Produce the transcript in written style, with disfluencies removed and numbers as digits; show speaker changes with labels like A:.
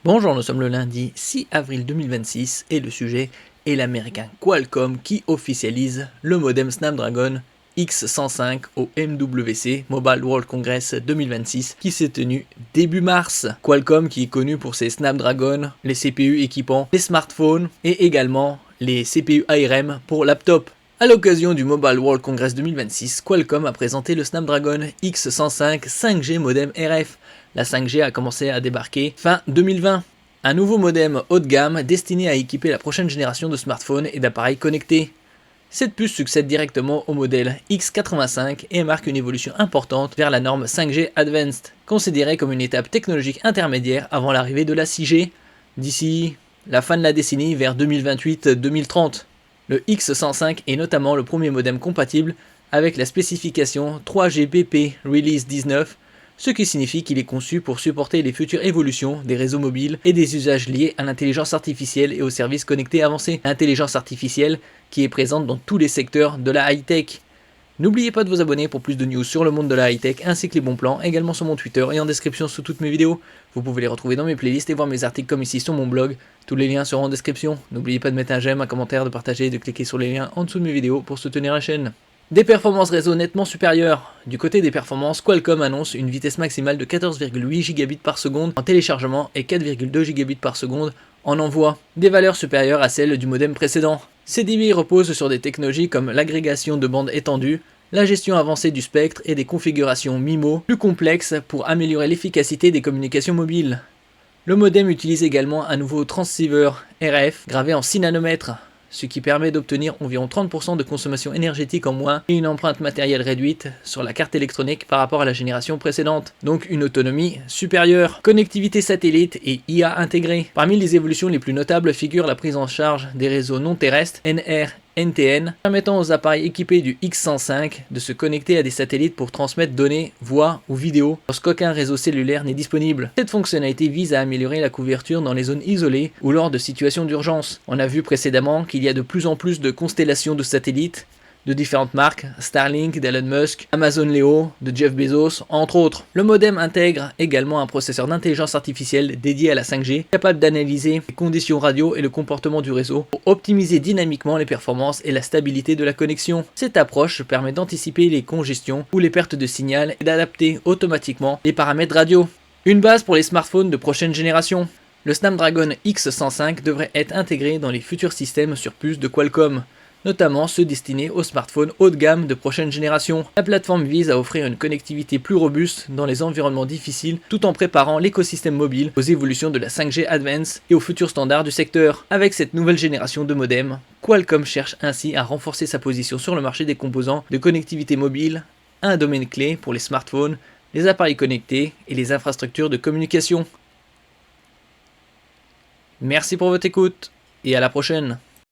A: Bonjour, nous sommes le lundi 6 avril 2026 et le sujet est l'américain Qualcomm qui officialise le modem Snapdragon X105 au MWC Mobile World Congress 2026 qui s'est tenu début mars. Qualcomm qui est connu pour ses Snapdragon, les CPU équipant les smartphones et également les CPU ARM pour laptop. A l'occasion du Mobile World Congress 2026, Qualcomm a présenté le Snapdragon X105 5G modem RF. La 5G a commencé à débarquer fin 2020. Un nouveau modem haut de gamme destiné à équiper la prochaine génération de smartphones et d'appareils connectés. Cette puce succède directement au modèle X85 et marque une évolution importante vers la norme 5G Advanced, considérée comme une étape technologique intermédiaire avant l'arrivée de la 6G, d'ici la fin de la décennie vers 2028-2030. Le X105 est notamment le premier modem compatible avec la spécification 3GPP Release 19, ce qui signifie qu'il est conçu pour supporter les futures évolutions des réseaux mobiles et des usages liés à l'intelligence artificielle et aux services connectés avancés. L'intelligence artificielle qui est présente dans tous les secteurs de la high-tech. N'oubliez pas de vous abonner pour plus de news sur le monde de la high-tech ainsi que les bons plans, également sur mon Twitter et en description sous toutes mes vidéos. Vous pouvez les retrouver dans mes playlists et voir mes articles comme ici sur mon blog. Tous les liens seront en description. N'oubliez pas de mettre un j'aime, un commentaire, de partager et de cliquer sur les liens en dessous de mes vidéos pour soutenir la chaîne. Des performances réseau nettement supérieures. Du côté des performances, Qualcomm annonce une vitesse maximale de 14,8 Gb par seconde en téléchargement et 4,2 Gb par seconde en envoi, des valeurs supérieures à celles du modem précédent. Ces débits reposent sur des technologies comme l'agrégation de bandes étendues, la gestion avancée du spectre et des configurations MIMO plus complexes pour améliorer l'efficacité des communications mobiles. Le modem utilise également un nouveau transceiver RF gravé en 6 nanomètres, ce qui permet d'obtenir environ 30% de consommation énergétique en moins et une empreinte matérielle réduite sur la carte électronique par rapport à la génération précédente, donc une autonomie supérieure. Connectivité satellite et IA intégrée. Parmi les évolutions les plus notables figure la prise en charge des réseaux non terrestres NR/NTN, permettant aux appareils équipés du X105 de se connecter à des satellites pour transmettre données, voix ou vidéos lorsqu'aucun réseau cellulaire n'est disponible. Cette fonctionnalité vise à améliorer la couverture dans les zones isolées ou lors de situations d'urgence. On a vu précédemment qu'il y a de plus en plus de constellations de satellites de différentes marques, Starlink d'Elon Musk, Amazon Leo de Jeff Bezos, entre autres. Le modem intègre également un processeur d'intelligence artificielle dédié à la 5G, capable d'analyser les conditions radio et le comportement du réseau pour optimiser dynamiquement les performances et la stabilité de la connexion. Cette approche permet d'anticiper les congestions ou les pertes de signal et d'adapter automatiquement les paramètres radio. Une base pour les smartphones de prochaine génération. Le Snapdragon X105 devrait être intégré dans les futurs systèmes sur puce de Qualcomm, notamment ceux destinés aux smartphones haut de gamme de prochaine génération. La plateforme vise à offrir une connectivité plus robuste dans les environnements difficiles tout en préparant l'écosystème mobile aux évolutions de la 5G Advanced et aux futurs standards du secteur. Avec cette nouvelle génération de modems, Qualcomm cherche ainsi à renforcer sa position sur le marché des composants de connectivité mobile, un domaine clé pour les smartphones, les appareils connectés et les infrastructures de communication. Merci pour votre écoute et à la prochaine.